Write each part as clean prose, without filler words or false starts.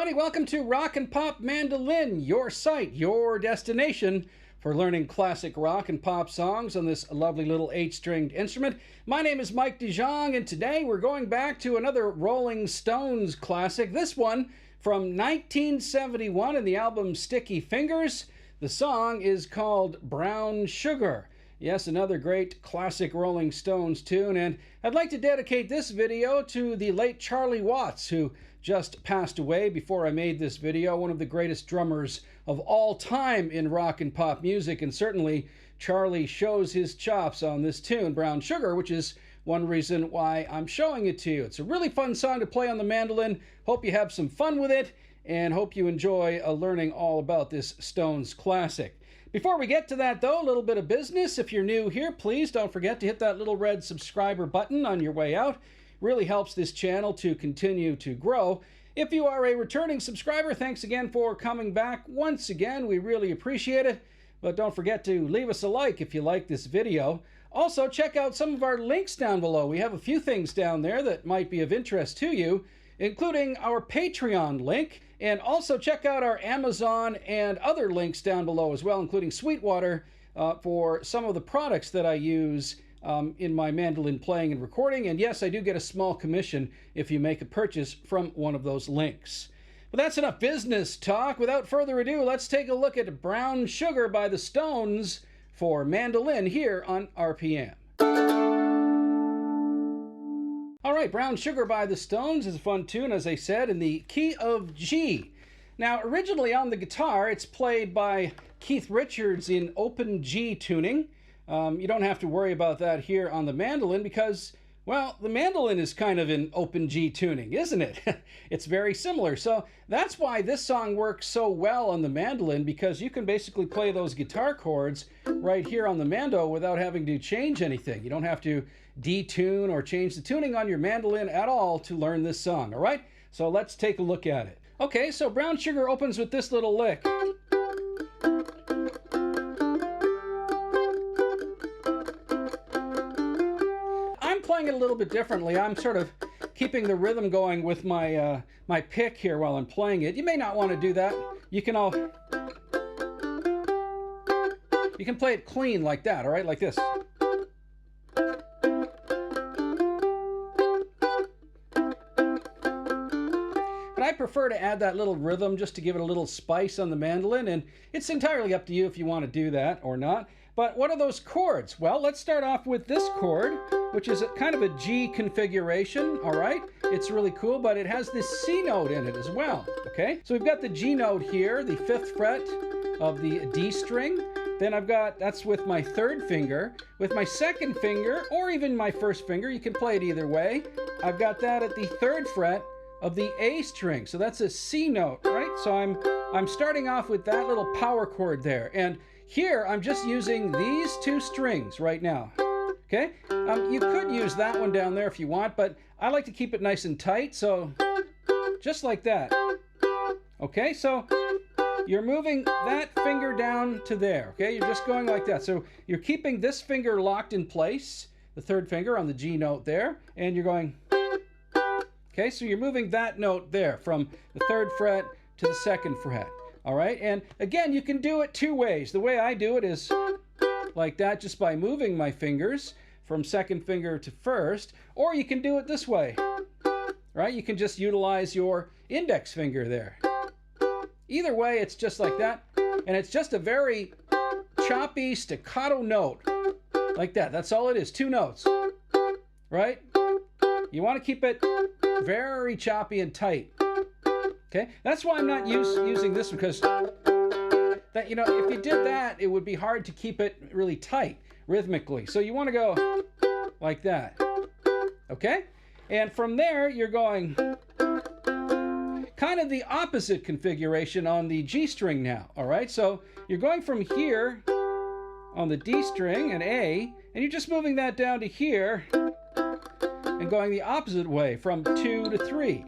everybody. Welcome to Rock and Pop Mandolin, your site, your destination for learning classic rock and pop songs on this lovely little 8-stringed instrument. My name is Mike DeJong, and today we're going back to another Rolling Stones classic. This one from 1971 in the album Sticky Fingers. The song is called Brown Sugar. Yes, another great classic Rolling Stones tune, and I'd like to dedicate this video to the late Charlie Watts, who just passed away before I made this video. One of the greatest drummers of all time in rock and pop music, and certainly Charlie shows his chops on this tune, Brown Sugar, which is one reason why I'm showing it to you. It's a really fun song to play on the mandolin. Hope you have some fun with it, and hope you enjoy learning all about this Stones classic. Before we get to that, though, a little bit of business. If you're new here, please don't forget to hit that little red subscriber button on your way out. Really helps this channel to continue to grow. If you are a returning subscriber, thanks again for coming back. Once again, we really appreciate it. But don't forget to leave us a like if you like this video. Also, check out some of our links down below. We have a few things down there that might be of interest to you, including our Patreon link. And also check out our Amazon and other links down below as well, including Sweetwater for some of the products that I use in my mandolin playing and recording. And yes, I do get a small commission if you make a purchase from one of those links. But that's enough business talk. Without further ado, let's take a look at Brown Sugar by the Stones for mandolin here on RPM. All right, Brown Sugar by the Stones is a fun tune, as I said, in the key of G. Now, originally on the guitar, it's played by Keith Richards in open G tuning. You don't have to worry about that here on the mandolin because, well, the mandolin is kind of in open G tuning, isn't it? It's very similar. So that's why this song works so well on the mandolin, because you can basically play those guitar chords right here on the mando without having to change anything. You don't have to detune or change the tuning on your mandolin at all to learn this song, all right? So let's take a look at it. Okay, so Brown Sugar opens with this little lick. Playing it a little bit differently. I'm sort of keeping the rhythm going with my my pick here while I'm playing it. You may not want to do that. You can play it clean like that, all right, like this. But I prefer to add that little rhythm just to give it a little spice on the mandolin, and it's entirely up to you if you want to do that or not. But what are those chords? Well, let's start off with this chord, which is kind of a G configuration, all right? It's really cool, but it has this C note in it as well, okay? So we've got the G note here, the 5th fret of the D string. Then that's with my 3rd finger. With my 2nd finger, or even my 1st finger, you can play it either way. I've got that at the 3rd fret of the A string. So that's a C note, right? So I'm starting off with that little power chord there. And here, I'm just using these 2 strings right now, okay? You could use that one down there if you want, but I like to keep it nice and tight, so just like that. Okay, so you're moving that finger down to there, okay? You're just going like that. So you're keeping this finger locked in place, the 3rd finger on the G note there, and you're going, okay? So you're moving that note there from the 3rd fret to the 2nd fret. All right, and again, you can do it 2 ways. The way I do it is like that, just by moving my fingers from 2nd finger to 1st, or you can do it this way, right? You can just utilize your index finger there. Either way, it's just like that, and it's just a very choppy staccato note, like that. That's all it is, 2 notes, right? You want to keep it very choppy and tight. Okay, that's why I'm not using this, because that, you know, if you did that, it would be hard to keep it really tight rhythmically. So you want to go like that, okay? And from there, you're going kind of the opposite configuration on the G string now, all right? So you're going from here on the D string and A, and you're just moving that down to here and going the opposite way from 2 to 3.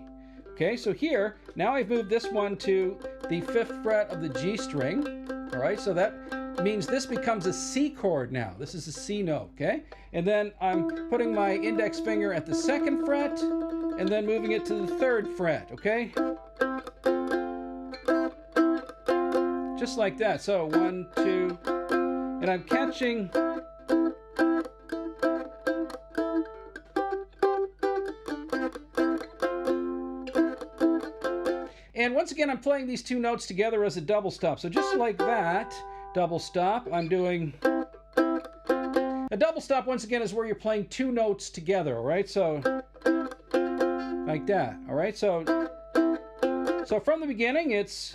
Okay, so here, now I've moved this one to the 5th fret of the G string. All right, so that means this becomes a C chord now. This is a C note, okay? And then I'm putting my index finger at the 2nd fret and then moving it to the 3rd fret, okay? just like that. So 1, 2, and I'm catching. And once again, I'm playing these two notes together as a double stop. So just like that, double stop, I'm doing. A double stop, once again, is where you're playing two notes together, all right? So, like that, all right? So from the beginning, it's,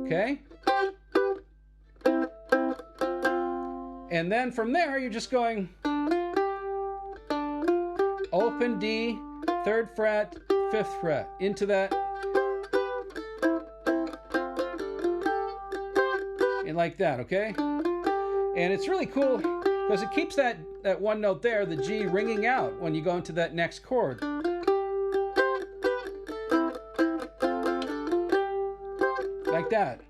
okay? And then from there, you're just going open D, 3rd fret, 5th fret, into that, and like that, okay? And it's really cool because it keeps that one note there, the G, ringing out when you go into that next chord. Like that.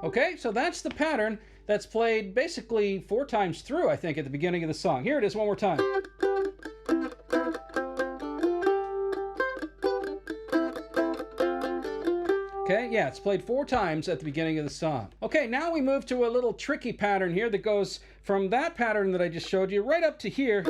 Okay, so that's the pattern that's played basically 4 times through, I think, at the beginning of the song. Here it is one more time. Okay, yeah, it's played 4 times at the beginning of the song. Okay, now we move to a little tricky pattern here that goes from that pattern that I just showed you right up to here.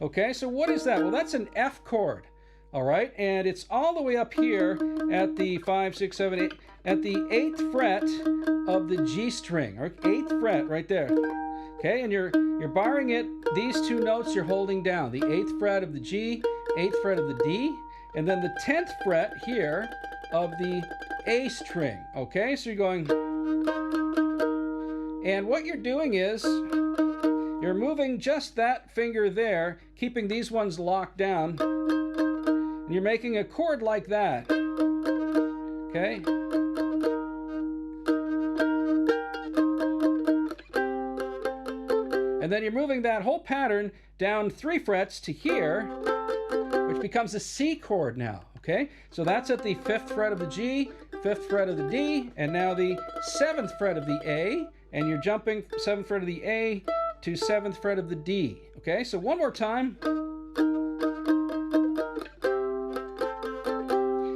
Okay, so what is that? Well, that's an F chord. All right, and it's all the way up here at the 5, 6, 7, 8, at the 8th fret of the G string, or 8th fret right there. Okay, and you're barring it, these two notes you're holding down, the 8th fret of the G, 8th fret of the D, and then the 10th fret here of the A string. Okay, so you're going, and what you're doing is, you're moving just that finger there, keeping these ones locked down. And you're making a chord like that. Okay? And then you're moving that whole pattern down 3 frets to here, which becomes a C chord now. Okay? So that's at the 5th fret of the G, 5th fret of the D, and now the 7th fret of the A, and you're jumping 7th fret of the A to 7th fret of the D. Okay? So one more time.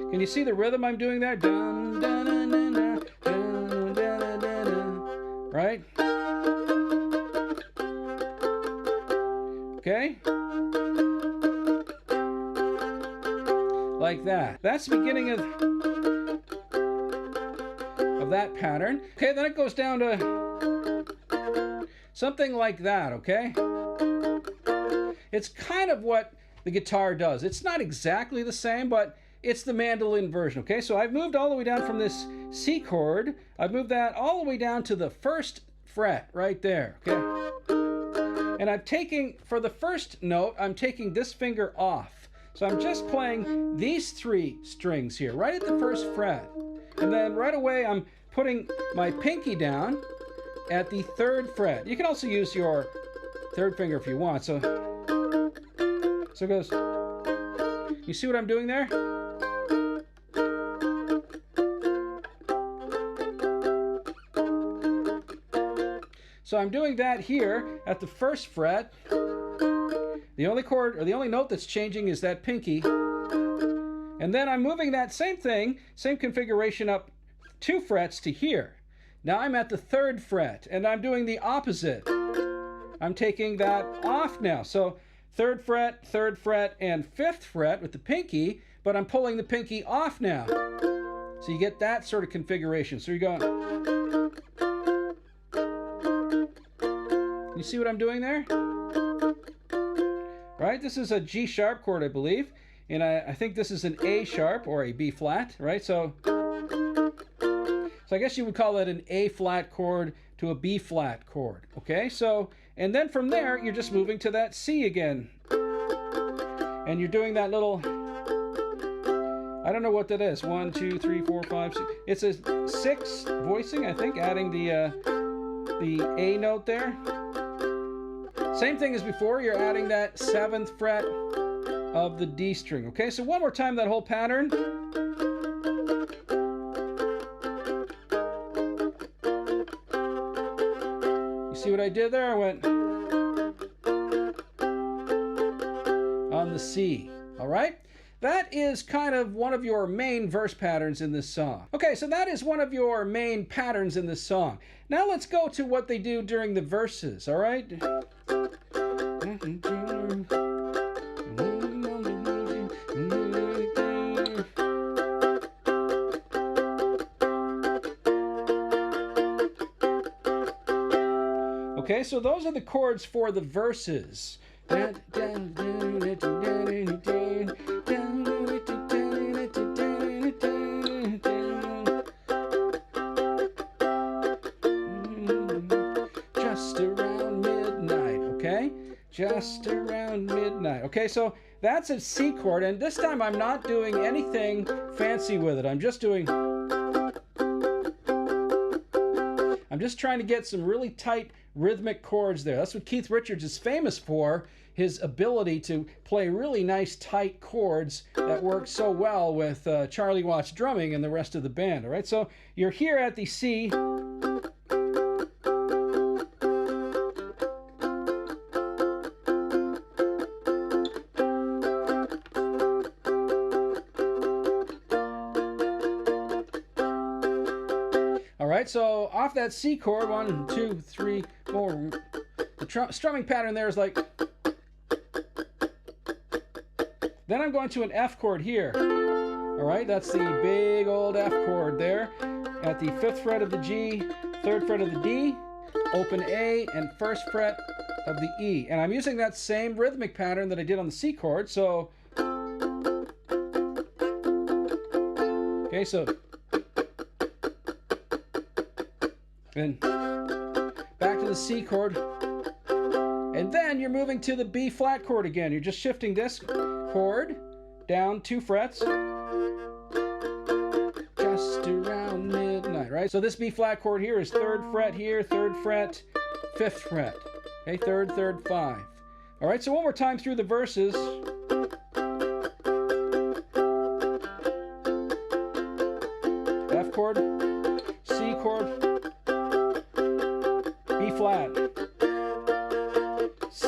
Can you see the rhythm I'm doing there? Dun, dun, dun, dun, dun, dun, dun, dun, dun. Right? Okay? Like that. That's the beginning of that pattern. Okay, then it goes down to something like that, okay? It's kind of what the guitar does. It's not exactly the same, but it's the mandolin version, okay? So I've moved all the way down from this C chord. I've moved that all the way down to the 1st fret right there, okay? And I'm taking, for the first note, I'm taking this finger off. So I'm just playing these 3 strings here, right at the 1st fret. And then right away, I'm putting my pinky down at the 3rd fret. You can also use your 3rd finger if you want. So it goes, you see what I'm doing there? So I'm doing that here at the 1st fret. The only chord, or the only note that's changing is that pinky. And then I'm moving that same thing, same configuration up 2 frets to here. Now I'm at the 3rd fret, and I'm doing the opposite. I'm taking that off now. So 3rd fret, and 5th fret with the pinky, but I'm pulling the pinky off now. So you get that sort of configuration. So you're going... You see what I'm doing there? Right? This is a G sharp chord, I believe. And I think this is an A sharp or a B flat, right? So I guess you would call that an A flat chord to a B flat chord. Okay? So, and then from there, you're just moving to that C again. And you're doing that little, I don't know what that is. 1, 2, 3, 4, 5, 6. It's a 6 voicing, I think, adding the A note there. Same thing as before, you're adding that 7th fret of the D string. Okay, so one more time that whole pattern. You see what I did there? I went... on the C. All right? That is kind of one of your main verse patterns in this song. Okay, so that is one of your main patterns in this song. Now let's go to what they do during the verses, all right? Okay, so those are the chords for the verses. Just around midnight, okay? Just around midnight. Okay, so that's a C chord, and this time I'm not doing anything fancy with it. I'm just trying to get some really tight rhythmic chords there. That's what Keith Richards is famous for, his ability to play really nice tight chords that work so well with Charlie Watts drumming and the rest of the band. All right, so you're here at the C. Alright, so off that C chord, 1, 2, 3, 4, the strumming pattern there is like, then I'm going to an F chord here. Alright, that's the big old F chord there, at the 5th fret of the G, 3rd fret of the D, open A, and 1st fret of the E. And I'm using that same rhythmic pattern that I did on the C chord, so, okay, so, then back to the C chord, and then you're moving to the B flat chord again. You're just shifting this chord down 2 frets, just around midnight, right? So this B flat chord here is 3rd fret here, 3rd fret, 5th fret, okay, 3rd, 3rd, 5. All right, so one more time through the verses. F chord, C chord, B flat, C.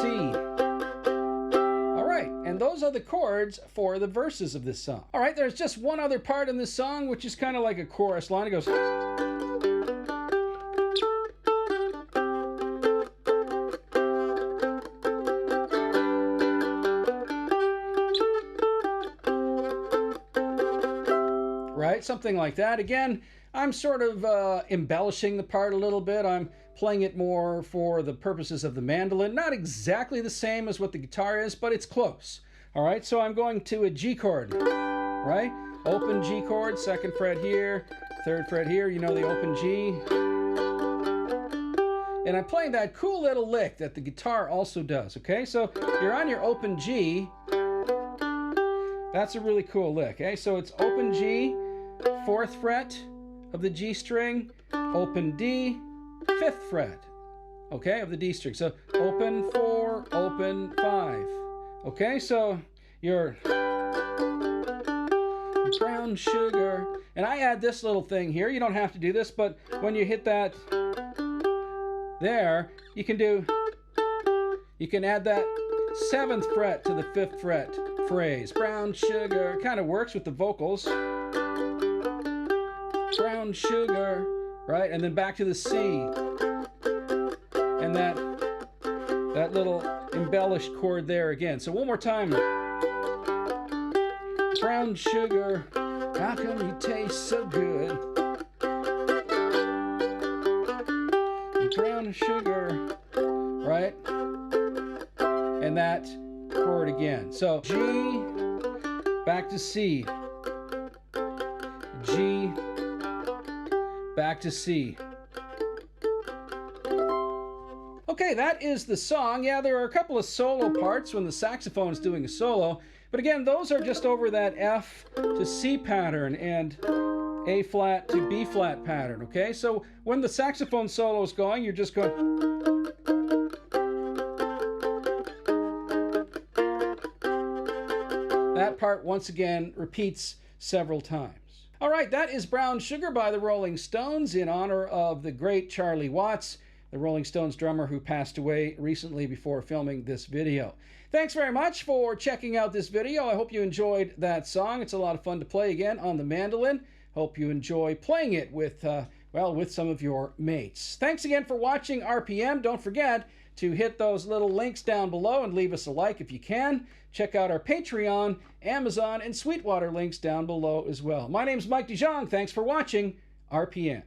All right, and those are the chords for the verses of this song. All right, there's just one other part in this song, which is kind of like a chorus line. It goes, right, something like that. Again, I'm sort of embellishing the part a little bit. I'm playing it more for the purposes of the mandolin. Not exactly the same as what the guitar is, but it's close. All right, so I'm going to a G chord, right? Open G chord, 2nd fret here, 3rd fret here, you know the open G. And I'm playing that cool little lick that the guitar also does, okay? So you're on your open G. That's a really cool lick, okay? So it's open G, 4th fret of the G string, open D, 5th fret, okay, of the D string. So open 4, open 5. Okay, so you're brown sugar, and I add this little thing here. You don't have to do this, but when you hit that there, you can add that 7th fret to the 5th fret phrase. Brown sugar kind of works with the vocals. Brown sugar, right? And then back to the C. And that little embellished chord there again. So one more time. Brown sugar, how come you taste so good? Brown sugar, right? And that chord again. So G, back to C. G, back to C. Okay, that is the song. Yeah, there are a couple of solo parts when the saxophone's doing a solo, but again, those are just over that F to C pattern and A flat to B flat pattern, okay? So when the saxophone solo is going, you're just going. That part, once again, repeats several times. All right, that is Brown Sugar by the Rolling Stones in honor of the great Charlie Watts. the Rolling Stones drummer who passed away recently before filming this video. Thanks very much for checking out this video. I hope you enjoyed that song. It's a lot of fun to play again on the mandolin. Hope you enjoy playing it with, with some of your mates. Thanks again for watching RPM. Don't forget to hit those little links down below and leave us a like if you can. Check out our Patreon, Amazon, and Sweetwater links down below as well. My name's Mike DeJong. Thanks for watching RPM.